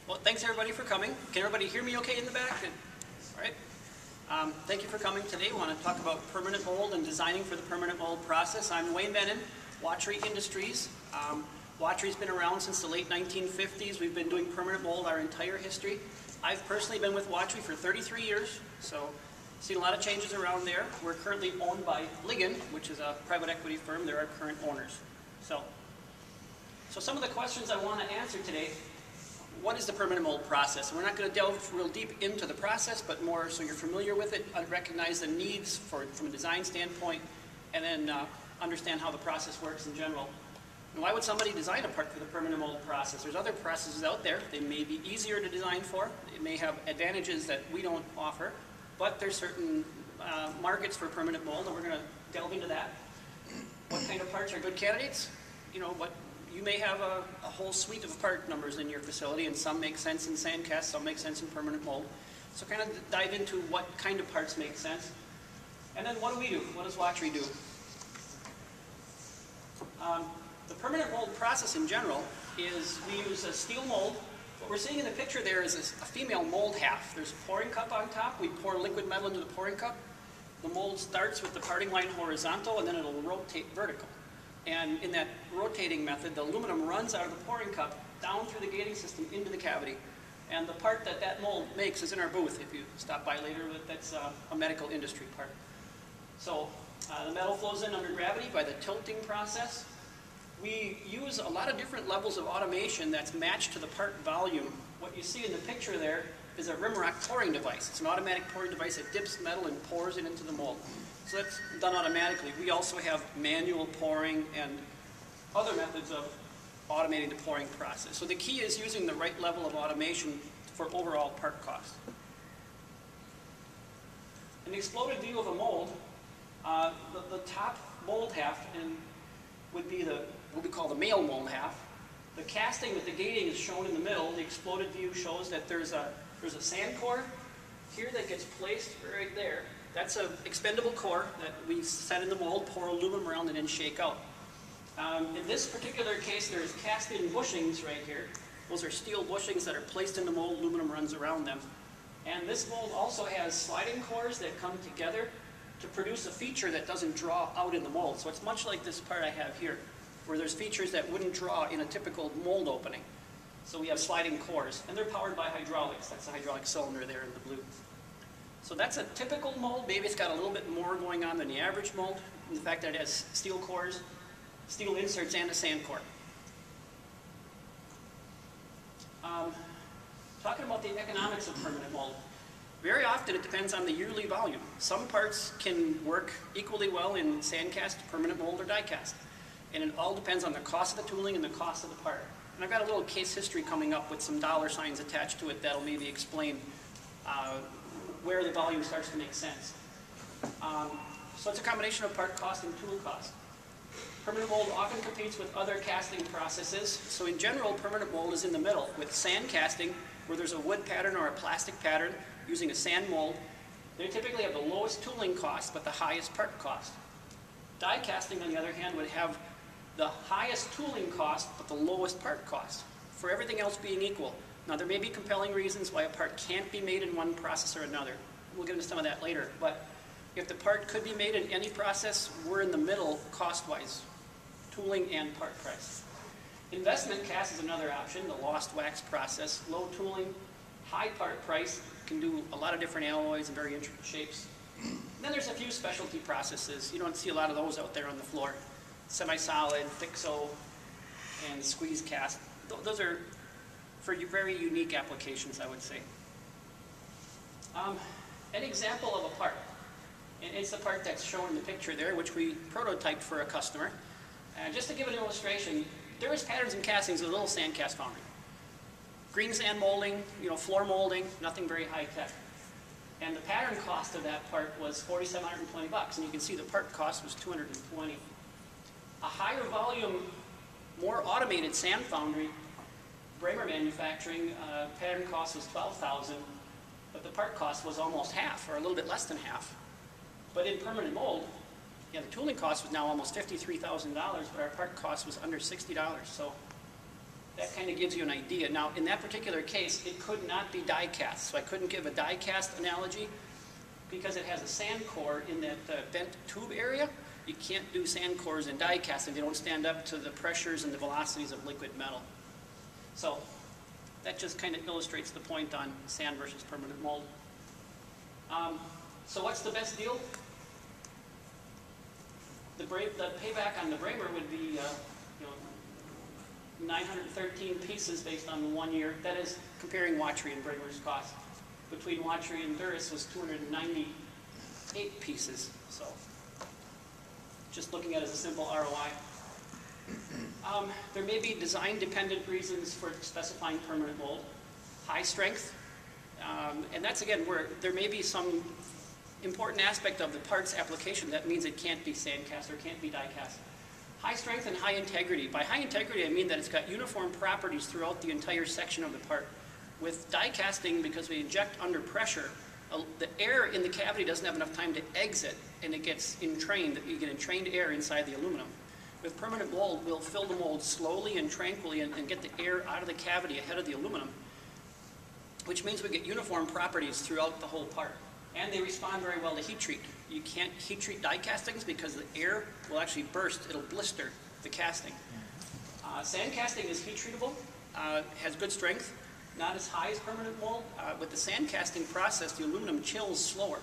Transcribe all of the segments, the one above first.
Well, thanks everybody for coming. Can everybody hear me okay in the back? All right. Thank you for coming today. We want to talk about permanent mold and designing for the permanent mold process. I'm Bennin, Watry Industries. Watry's been around since the late 1950s. We've been doing permanent mold our entire history. I've personally been with Watry for 33 years, so seen a lot of changes around there. We're currently owned by Ligon, which is a private equity firm. They're our current owners. So some of the questions I want to answer today: what is the permanent mold process? And we're not going to delve real deep into the process, but more so you're familiar with it, recognize the needs from a design standpoint, and then understand how the process works in general. And why would somebody design a part for the permanent mold process? There's other processes out there. They may be easier to design for. It may have advantages that we don't offer, but there's certain markets for permanent mold, and we're going to delve into that. What kind of parts are good candidates? You may have a whole suite of part numbers in your facility, and some make sense in sand cast, some make sense in permanent mold. So kind of dive into what kind of parts make sense. And then what do we do? What does Watry do? The permanent mold process in general is we use a steel mold. What we're seeing in the picture there is a female mold half. There's a pouring cup on top. We pour liquid metal into the pouring cup. The mold starts with the parting line horizontal, and then it'll rotate vertical. And in that rotating method, the aluminum runs out of the pouring cup down through the gating system into the cavity. And the part that mold makes is in our booth. If you stop by later, that's a medical industry part. So the metal flows in under gravity by the tilting process. We use a lot of different levels of automation that's matched to the part volume. What you see in the picture there is a Rimrock pouring device. It's an automatic pouring device that dips metal and pours it into the mold. So that's done automatically. We also have manual pouring and other methods of automating the pouring process. So the key is using the right level of automation for overall part cost. An exploded view of a mold, the top mold half would be what we call the male mold half. The casting with the gating is shown in the middle. The exploded view shows that there's a sand core here that gets placed right there. That's an expendable core that we set in the mold, pour aluminum around, and then shake out. In this particular case, there's cast-in bushings right here. Those are steel bushings that are placed in the mold. Aluminum runs around them. And this mold also has sliding cores that come together to produce a feature that doesn't draw out in the mold. So it's much like this part I have here, where there's features that wouldn't draw in a typical mold opening. So we have sliding cores, and they're powered by hydraulics. That's the hydraulic cylinder there in the blue. So that's a typical mold. Maybe it's got a little bit more going on than the average mold, in the fact that it has steel cores, steel inserts, and a sand core. Talking about the economics of permanent mold. Very often it depends on the yearly volume. Some parts can work equally well in sand cast, permanent mold, or die cast. And it all depends on the cost of the tooling and the cost of the part. And I've got a little case history coming up with some dollar signs attached to it that'll maybe explain where the volume starts to make sense. So it's a combination of part cost and tool cost. Permanent mold often competes with other casting processes. So in general, permanent mold is in the middle, with sand casting, where there's a wood pattern or a plastic pattern using a sand mold. They typically have the lowest tooling cost, but the highest part cost. Die casting, on the other hand, would have the highest tooling cost, but the lowest part cost, for everything else being equal. Now, there may be compelling reasons why a part can't be made in one process or another. We'll get into some of that later. But if the part could be made in any process, we're in the middle cost-wise, tooling and part price. Investment cast is another option, the lost wax process. Low tooling, high part price, can do a lot of different alloys and very intricate shapes. And then there's a few specialty processes. You don't see a lot of those out there on the floor. Semi-solid, fixo, and squeeze cast. Those are for very unique applications, I would say. An example of a part, and it's the part that's shown in the picture there, which we prototyped for a customer. Just to give an illustration, there is patterns and castings with a little sand cast foundry. Green sand molding, floor molding, nothing very high tech. And the pattern cost of that part was $4,720, and you can see the part cost was $220. A higher volume, more automated sand foundry, Bramer manufacturing, pattern cost was $12,000, but the part cost was almost half, or a little bit less than half. But in permanent mold, the tooling cost was now almost $53,000, but our part cost was under $60. So that kind of gives you an idea. Now, in that particular case, it could not be die cast, so I couldn't give a die cast analogy because it has a sand core in that bent tube area. You can't do sand cores in die casting. They don't stand up to the pressures and the velocities of liquid metal. So that just kind of illustrates the point on sand versus permanent mold. So what's the best deal? The payback on the Bramer would be 913 pieces based on 1 year. That is comparing Watry and Bramer's cost. Between Watry and Duras was 298 pieces. So just looking at it as a simple ROI. There may be design-dependent reasons for specifying permanent mold. High strength, and that's again where there may be some important aspect of the part's application that means it can't be sand cast or can't be die cast. High strength and high integrity. By high integrity, I mean that it's got uniform properties throughout the entire section of the part. With die casting, because we inject under pressure, the air in the cavity doesn't have enough time to exit, and it gets entrained. You get entrained air inside the aluminum. With permanent mold, we'll fill the mold slowly and tranquilly and get the air out of the cavity ahead of the aluminum, which means we get uniform properties throughout the whole part. And they respond very well to heat treat. You can't heat treat die castings because the air will actually burst. It'll blister the casting. Sand casting is heat treatable, has good strength, not as high as permanent mold. With the sand casting process, the aluminum chills slower.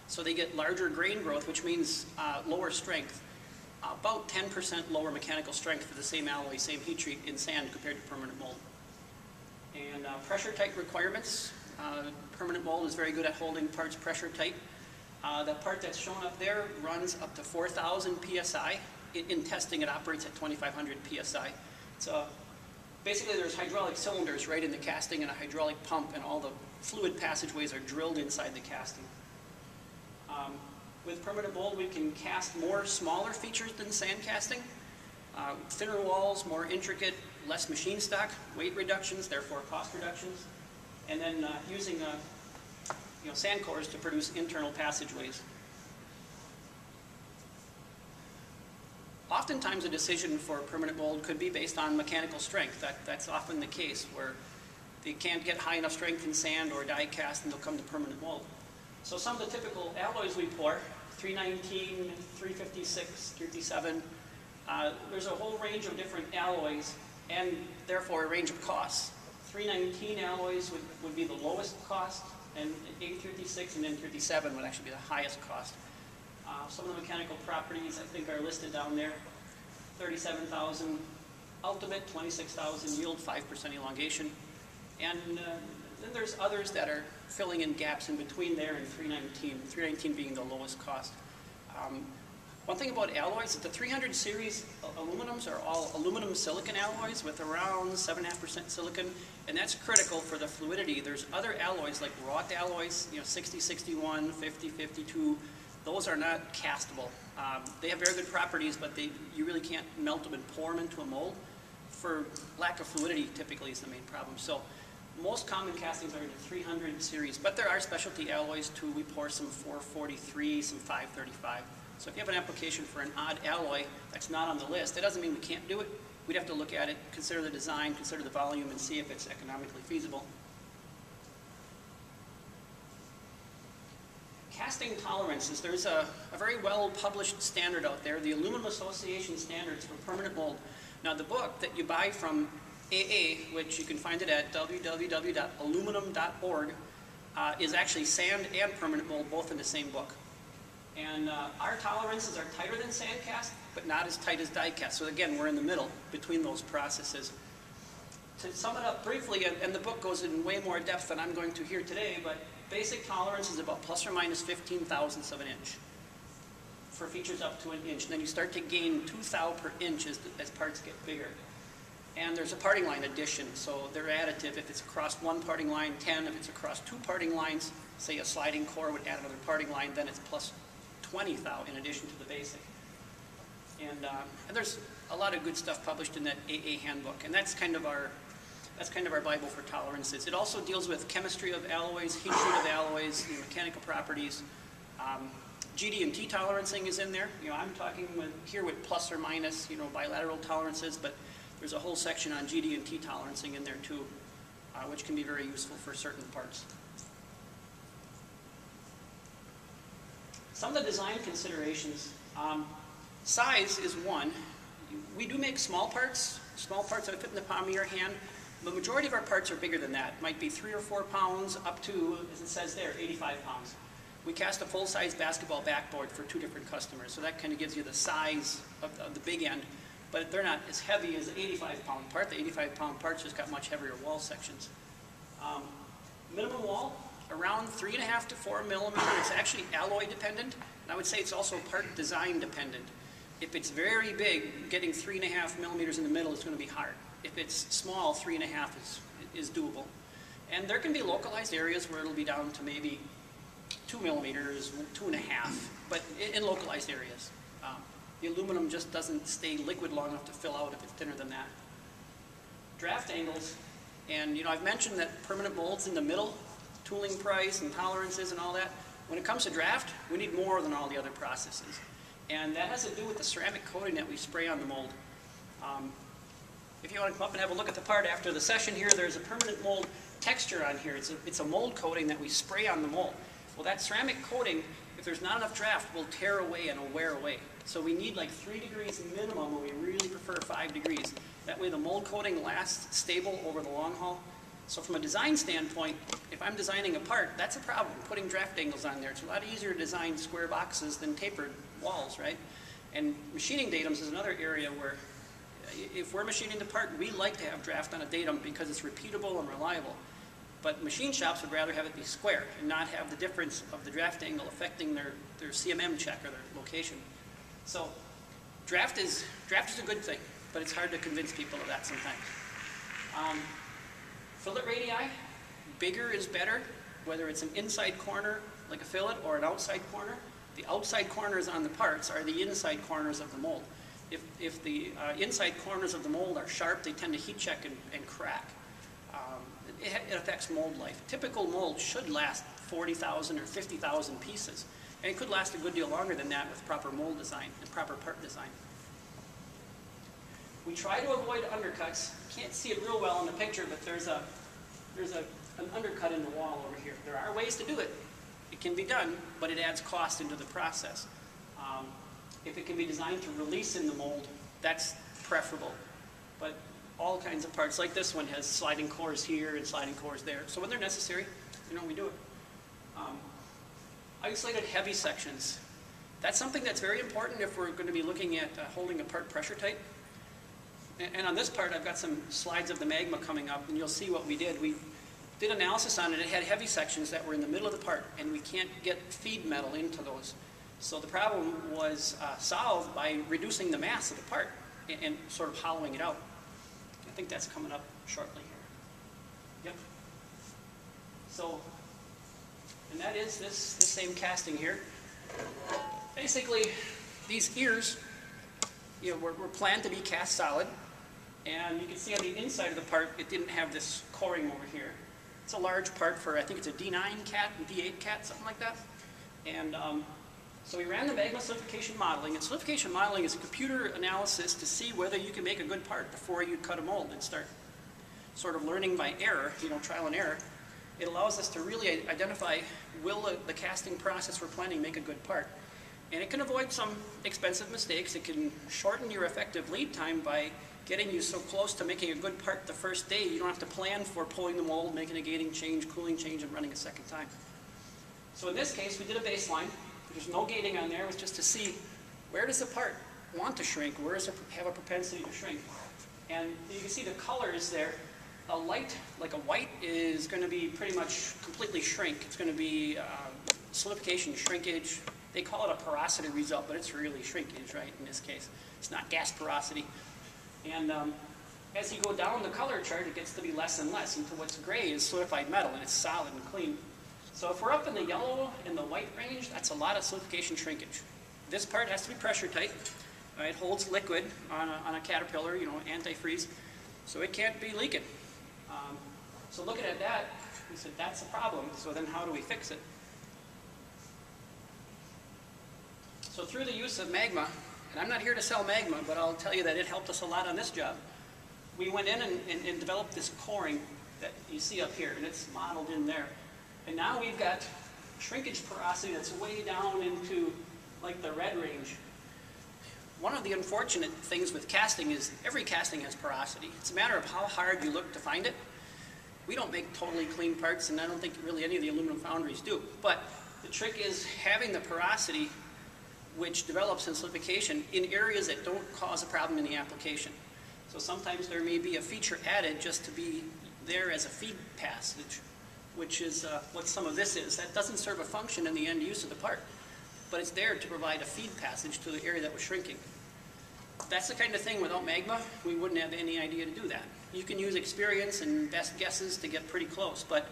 So they get larger grain growth, which means lower strength. About 10% lower mechanical strength for the same alloy, same heat treat in sand compared to permanent mold. And pressure tight requirements. Permanent mold is very good at holding parts pressure tight. That part that's shown up there runs up to 4,000 psi. In testing, it operates at 2,500 psi. So basically there's hydraulic cylinders right in the casting and a hydraulic pump, and all the fluid passageways are drilled inside the casting. With permanent mold, we can cast more smaller features than sand casting. Thinner walls, more intricate, less machine stock, weight reductions, therefore cost reductions. And then using sand cores to produce internal passageways. Oftentimes a decision for permanent mold could be based on mechanical strength. That's often the case where they can't get high enough strength in sand or die cast and they'll come to permanent mold. So some of the typical alloys we pour, 319, 356, 357, there's a whole range of different alloys and therefore a range of costs. 319 alloys would be the lowest cost, and 836 and N37 would actually be the highest cost. Some of the mechanical properties I think are listed down there. 37,000 ultimate, 26,000 yield, 5% elongation. And then there's others that are filling in gaps in between there and 319, 319 being the lowest cost. One thing about alloys is the 300 series aluminums are all aluminum silicon alloys with around 7.5% silicon, and that's critical for the fluidity. There's other alloys like wrought alloys, 60, 61, 50, 52. Those are not castable. They have very good properties, but you really can't melt them and pour them into a mold. For lack of fluidity, typically is the main problem. So most common castings are in the 300 series, but there are specialty alloys too. We pour some 443, some 535. So if you have an application for an odd alloy that's not on the list, it doesn't mean we can't do it. We'd have to look at it, consider the design, consider the volume, and see if it's economically feasible. Casting tolerances. There's a very well-published standard out there, the Aluminum Association Standards for Permanent Mold. Now the book that you buy from AA, which you can find it at www.aluminum.org, is actually sand and permanent mold, both in the same book. And our tolerances are tighter than sand cast, but not as tight as die cast. So again, we're in the middle between those processes. To sum it up briefly, and the book goes in way more depth than I'm going to here today, but basic tolerance is about plus or minus 15 thousandths of an inch for features up to an inch. And then you start to gain 2 thou per inch as parts get bigger. And there's a parting line addition, so they're additive. If it's across one parting line, 10. If it's across 2 parting lines, say a sliding core would add another parting line, then it's plus 20 thou in addition to the basic. And there's a lot of good stuff published in that AA handbook, and that's kind of our Bible for tolerances. It also deals with chemistry of alloys, heat treat of alloys, mechanical properties. GD&T tolerancing is in there. I'm talking here with plus or minus, bilateral tolerances, but There's a whole section on GD&T tolerancing in there too, which can be very useful for certain parts. Some of the design considerations, size is one. We do make small parts that fit in the palm of your hand. The majority of our parts are bigger than that. It might be 3 or 4 pounds up to, as it says there, 85 pounds. We cast a full-size basketball backboard for 2 different customers, so that kind of gives you the size of the big end, but they're not as heavy as the 85-pound part. The 85-pound part's just got much heavier wall sections. Minimum wall, around 3.5 to 4 millimeter. It's actually alloy dependent, and I would say it's also part design dependent. If it's very big, getting 3.5 millimeters in the middle is going to be hard. If it's small, 3.5 is doable. And there can be localized areas where it'll be down to maybe 2 millimeters, 2.5, but in localized areas. The aluminum just doesn't stay liquid long enough to fill out if it's thinner than that. Draft angles, and I've mentioned that permanent molds in the middle, tooling price and tolerances and all that. When it comes to draft, we need more than all the other processes. And that has to do with the ceramic coating that we spray on the mold. If you want to come up and have a look at the part after the session here, there's a permanent mold texture on here. It's a mold coating that we spray on the mold. Well, that ceramic coating, if there's not enough draft, will tear away and will wear away. So we need like 3 degrees minimum, and we really prefer 5 degrees. That way the mold coating lasts stable over the long haul. So from a design standpoint, if I'm designing a part, that's a problem, putting draft angles on there. It's a lot easier to design square boxes than tapered walls, right? And machining datums is another area where if we're machining the part, we like to have draft on a datum because it's repeatable and reliable. But machine shops would rather have it be square and not have the difference of the draft angle affecting their CMM check or their location. So draft is a good thing, but it's hard to convince people of that sometimes. Fillet radii, bigger is better, whether it's an inside corner like a fillet or an outside corner. The outside corners on the parts are the inside corners of the mold. If the inside corners of the mold are sharp, they tend to heat check and crack. It affects mold life. A typical mold should last 40,000 or 50,000 pieces, and it could last a good deal longer than that with proper mold design and proper part design. We try to avoid undercuts. You can't see it real well in the picture, but there's an undercut in the wall over here. There are ways to do it. It can be done, but it adds cost into the process. If it can be designed to release in the mold, that's preferable. But all kinds of parts, like this one, has sliding cores here and sliding cores there. So when they're necessary, we do it. Isolated heavy sections. That's something that's very important if we're going to be looking at holding a part pressure tight. And on this part, I've got some slides of the magma coming up, and you'll see what we did. We did analysis on it. It had heavy sections that were in the middle of the part, and we can't get feed metal into those. So the problem was solved by reducing the mass of the part and sort of hollowing it out. I think that's coming up shortly here. Yep. So, and that is this same casting here. Basically, these ears, were planned to be cast solid. And you can see on the inside of the part, it didn't have this coring over here. It's a large part for, I think it's a D9 cat, D8 cat, something like that. And so we ran the magma solidification modeling. And solidification modeling is a computer analysis to see whether you can make a good part before you cut a mold and start sort of learning by error, trial and error. It allows us to really identify, will the casting process we're planning make a good part? And it can avoid some expensive mistakes. It can shorten your effective lead time by getting you so close to making a good part the first day, you don't have to plan for pulling the mold, making a gating change, cooling change, and running a second time. So in this case, we did a baseline. There's no gating on there. It was just to see where does the part want to shrink, where does it have a propensity to shrink. And you can see the colors there. A light, like a white, is going to be pretty much completely shrink. It's going to be solidification, shrinkage. They call it a porosity result, but it's really shrinkage, right, in this case. It's not gas porosity. And as you go down the color chart, it gets to be less and less until what's gray is solidified metal, and it's solid and clean. So if we're up in the yellow and the white range, that's a lot of solidification shrinkage. This part has to be pressure tight. It holds liquid on a caterpillar, antifreeze, so it can't be leaking. So looking at that, we said that's a problem, so then how do we fix it? So through the use of magma, and I'm not here to sell magma, but I'll tell you that it helped us a lot on this job. we went in and developed this coring that you see up here, and it's modeled in there. And now we've got shrinkage porosity that's way down into like the red range. One of the unfortunate things with casting is every casting has porosity. It's a matter of how hard you look to find it. We don't make totally clean parts, and I don't think really any of the aluminum foundries do. But the trick is having the porosity which develops in solidification in areas that don't cause a problem in the application. So sometimes there may be a feature added just to be there as a feed passage, which is what some of this is. That doesn't serve a function in the end use of the part, but it's there to provide a feed passage to the area that was shrinking. That's the kind of thing without magma, we wouldn't have any idea to do that. You can use experience and best guesses to get pretty close, but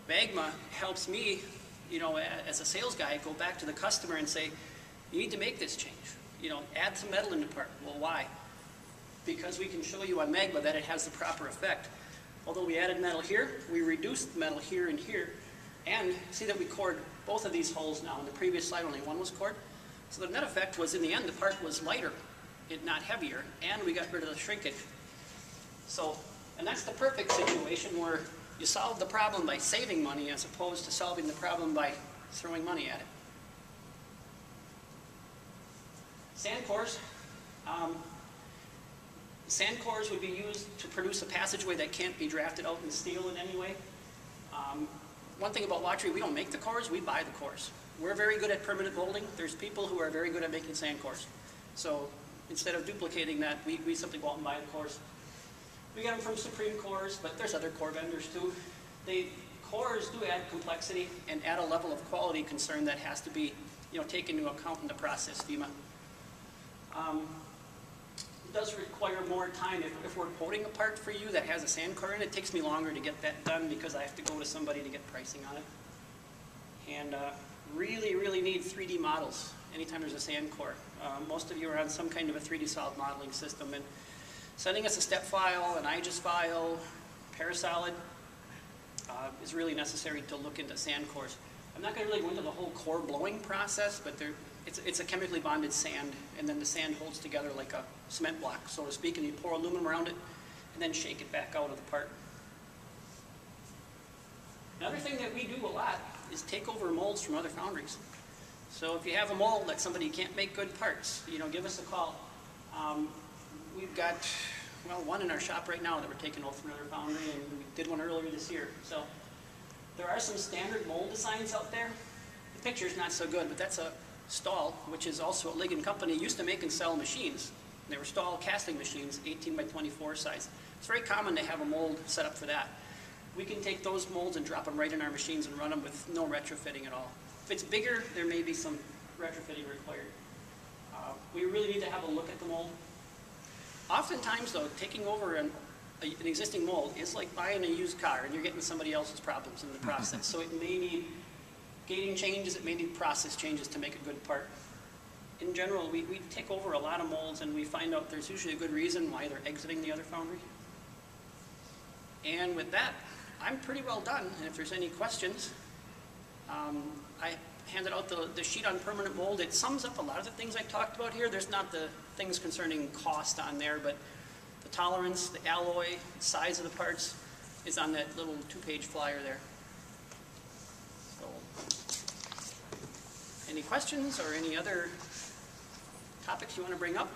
magma helps me, you know, as a sales guy, go back to the customer and say, you need to make this change. You know, add some metal in the part. Well, why? Because we can show you on magma that it has the proper effect. Although we added metal here, we reduced metal here and here, and see that we cored both of these holes now. In the previous slide, only one was cored. So the net effect was, in the end, the part was lighter, not heavier, and we got rid of the shrinkage. So, and that's the perfect situation where you solve the problem by saving money as opposed to solving the problem by throwing money at it. Sand cores. Sand cores would be used to produce a passageway that can't be drafted out in steel in any way. One thing about Watry, we don't make the cores, we buy the cores. We're very good at permanent molding. There's people who are very good at making sand cores. So instead of duplicating that, we simply go out and buy the cores. We get them from Supreme Cores, but there's other core vendors too. Cores do add complexity and add a level of quality concern that has to be, you know, taken into account in the process FEMA. It does require more time. If we're quoting a part for you that has a sand core in it, takes me longer to get that done because I have to go to somebody to get pricing on it. And really, really need 3D models anytime there's a sand core. Most of you are on some kind of a 3D solid modeling system, and sending us a step file, an IGES file, Parasolid is really necessary to look into sand cores. I'm not going to really go into the whole core blowing process, but it's a chemically bonded sand, and then the sand holds together like a cement block, so to speak, and you pour aluminum around it and then shake it back out of the part. Another thing that we do a lot is take over molds from other foundries. So if you have a mold that somebody can't make good parts, you know, give us a call. We've got, well, one in our shop right now that we're taking over from another foundry, and we did one earlier this year. So there are some standard mold designs out there. The picture's not so good, but that's a Stahl, which is also a Ligon company, used to make and sell machines. They were Stahl casting machines, 18 by 24 size. It's very common to have a mold set up for that. We can take those molds and drop them right in our machines and run them with no retrofitting at all. If it's bigger, there may be some retrofitting required. We really need to have a look at the mold. Oftentimes, though, taking over an existing mold is like buying a used car, and you're getting somebody else's problems in the process. So it may need gating changes, it may need process changes to make a good part. In general, we take over a lot of molds, and we find out there's usually a good reason why they're exiting the other foundry. And with that, I'm pretty well done. And if there's any questions, I handed out the sheet on permanent mold. It sums up a lot of the things I talked about here. There's not the things concerning cost on there, but the tolerance, the alloy, the size of the parts is on that little 2-page flyer there. So, any questions or any other topics you want to bring up?